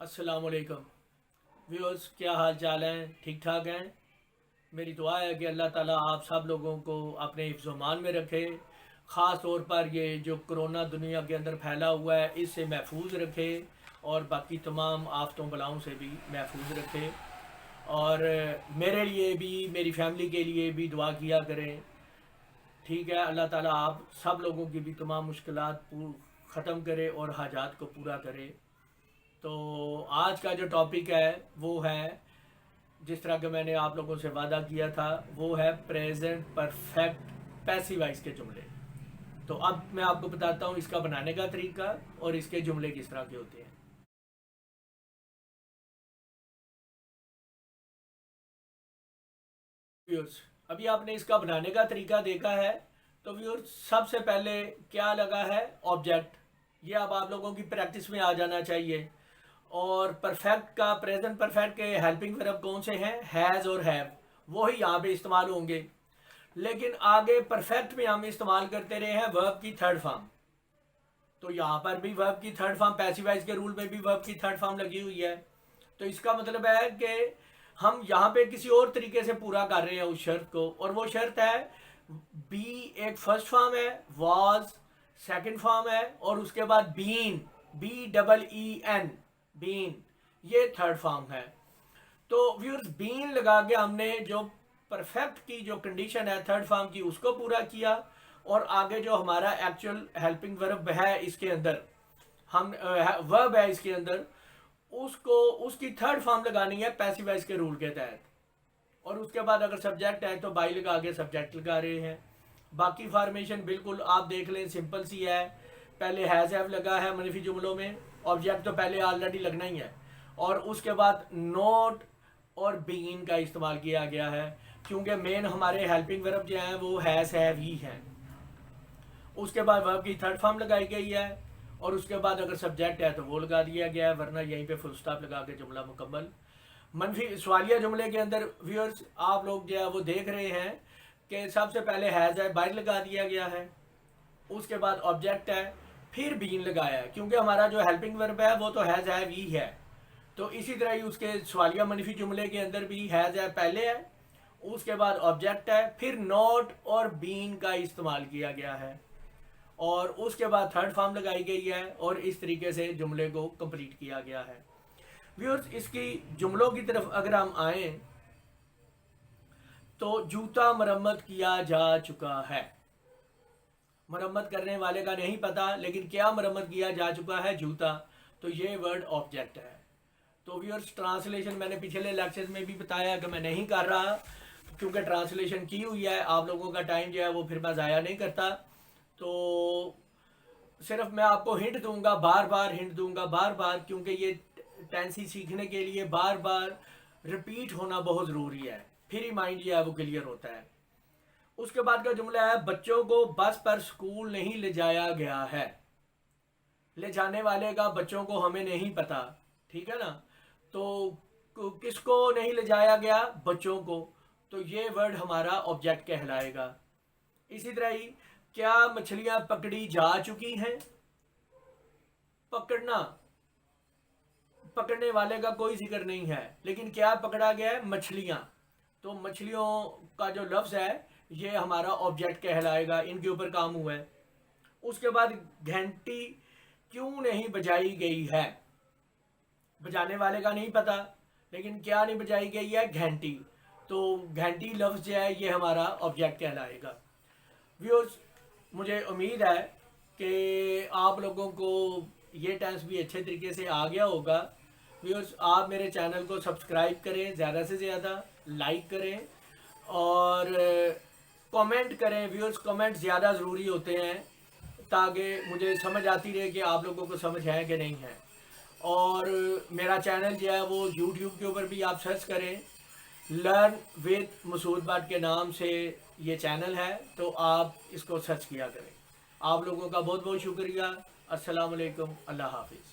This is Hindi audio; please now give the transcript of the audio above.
अस्सलाम वालेकुम व्यूअर्स, क्या हाल चाल हैं? ठीक ठाक हैं? मेरी दुआ है कि अल्लाह ताला आप सब लोगों को अपने हिफ्ज़-ओ-मान में रखे। ख़ास तौर पर ये जो कोरोना दुनिया के अंदर फैला हुआ है इससे महफूज रखे और बाकी तमाम आफ़तों बलाओं से भी महफूज रखे। और मेरे लिए भी, मेरी फैमिली के लिए भी दुआ किया करें। ठीक है, अल्लाह ताला आप सब लोगों की भी तमाम मुश्किलात ख़त्म करे और हाजात को पूरा करे। तो आज का जो टॉपिक है वो है, जिस तरह के मैंने आप लोगों से वादा किया था, वो है प्रेजेंट परफेक्ट पैसिव वॉइस के जुमले। तो अब मैं आपको बताता हूँ इसका बनाने का तरीका और इसके जुमले किस तरह के होते हैं। व्यूअर्स, अभी आपने इसका बनाने का तरीका देखा है। तो व्यूअर्स, सबसे पहले क्या लगा है? ऑब्जेक्ट। ये अब आप लोगों की प्रैक्टिस में आ जाना चाहिए। और परफेक्ट का, प्रेजेंट परफेक्ट के हेल्पिंग वर्ब कौन से हैं? हैज़ और हैव। वो ही यहाँ पे इस्तेमाल होंगे। लेकिन आगे परफेक्ट में हम इस्तेमाल करते रहे हैं वर्ब की थर्ड फॉर्म। तो यहाँ पर भी वर्ब की थर्ड फॉर्म, पैसिव वॉइस के रूल में भी वर्ब की थर्ड फॉर्म लगी हुई है। तो इसका मतलब है कि हम यहाँ पे किसी और तरीके से पूरा कर रहे हैं उस शर्त को, और वो शर्त है बी एक फर्स्ट फॉर्म है, वाज सेकंड फॉर्म है, और उसके बाद बीन, BEEN, बीन, ये थर्ड फॉर्म है। तो व्यूअर्स, बीन लगा के हमने जो परफेक्ट की जो कंडीशन है थर्ड फॉर्म की उसको पूरा किया। और आगे जो हमारा एक्चुअल हेल्पिंग वर्ब है इसके अंदर, हम वर्ब है इसके अंदर, उसको उसकी थर्ड फॉर्म लगानी है पैसिव वॉइस के रूल के तहत। और उसके बाद अगर सब्जेक्ट है तो बाई लगा के सब्जेक्ट लगा रहे हैं। बाकी फॉर्मेशन बिल्कुल आप देख लें, सिंपल सी है। पहले हैज़ हैव लगा है मनफी जुमलों में, ऑब्जेक्ट तो पहले ऑलरेडी लगना ही है। और उसके बाद नोट और बीन का इस्तेमाल किया गया है, क्योंकि मेन हमारे हेल्पिंग वर्ब जो हैं वो हैज़ हैव ही हैं। उसके बाद वर्ब की थर्ड फॉर्म लगाई गई है, और उसके बाद अगर सब्जेक्ट है तो वो लगा दिया गया है, वरना यहीं पे फुल स्टॉप लगा के जुमला मुकम्मल। मनफी सवालिया जुमले के अंदर व्यूअर्स आप लोग जो है वो देख रहे हैं कि सबसे पहले हैज़ है बाहर लगा दिया गया है, उसके बाद ऑब्जेक्ट है, फिर बीन लगाया है, क्योंकि हमारा जो हेल्पिंग वर्ब है वो तो हैज़ हैव ही है। तो इसी तरह ही उसके सवालिया मनफी जुमले के अंदर भी हैज़ है पहले है, उसके बाद ऑब्जेक्ट है, फिर नॉट और बीन का इस्तेमाल किया गया है, और उसके बाद थर्ड फॉर्म लगाई गई है, और इस तरीके से जुमले को कंप्लीट किया गया है। व्यूअर्स, इसकी जुमलों की तरफ अगर हम आए तो जूता मरम्मत किया जा चुका है। मरम्मत करने वाले का नहीं पता, लेकिन क्या मरम्मत किया जा चुका है? जूता। तो ये वर्ड ऑब्जेक्ट है। तो व्यूअर्स, ट्रांसलेशन मैंने पिछले लेक्चर में भी बताया कि मैं नहीं कर रहा, क्योंकि ट्रांसलेशन की हुई है, आप लोगों का टाइम जो है वो फिर मैं ज़ाया नहीं करता। तो सिर्फ मैं आपको हिंट दूंगा, बार बार हिंट दूंगा, बार बार, क्योंकि ये टेंसी सीखने के लिए बार बार रिपीट होना बहुत ज़रूरी है, फिर ही माइंड जो है वो क्लियर होता है। उसके बाद का जुमला है बच्चों को बस पर स्कूल नहीं ले जाया गया है। ले जाने वाले का बच्चों को हमें नहीं पता, ठीक है ना। तो किसको नहीं ले जाया गया? बच्चों को। तो ये वर्ड हमारा ऑब्जेक्ट कहलाएगा। इसी तरह ही, क्या मछलियां पकड़ी जा चुकी हैं? पकड़ना, पकड़ने वाले का कोई जिक्र नहीं है, लेकिन क्या पकड़ा गया है? मछलियां। तो मछलियों का जो लफ्ज़ है ये हमारा ऑब्जेक्ट कहलाएगा, इनके ऊपर काम हुआ है। उसके बाद घंटी क्यों नहीं बजाई गई है? बजाने वाले का नहीं पता, लेकिन क्या नहीं बजाई गई है? घंटी। तो घंटी लफ्ज़ जो है ये हमारा ऑब्जेक्ट कहलाएगा। व्यूअर्स, मुझे उम्मीद है कि आप लोगों को ये टेंस भी अच्छे तरीके से आ गया होगा। व्यूअर्स, आप मेरे चैनल को सब्सक्राइब करें, ज़्यादा से ज़्यादा लाइक करें और कमेंट करें। व्यूअर्स, कमेंट ज़्यादा ज़रूरी होते हैं, ताकि मुझे समझ आती रहे कि आप लोगों को समझ है कि नहीं है। और मेरा चैनल जो है वो यूट्यूब के ऊपर भी आप सर्च करें, लर्न विद मसूद भट्ट के नाम से ये चैनल है, तो आप इसको सर्च किया करें। आप लोगों का बहुत बहुत शुक्रिया। अस्सलाम वालेकुम, अल्लाह हाफिज़।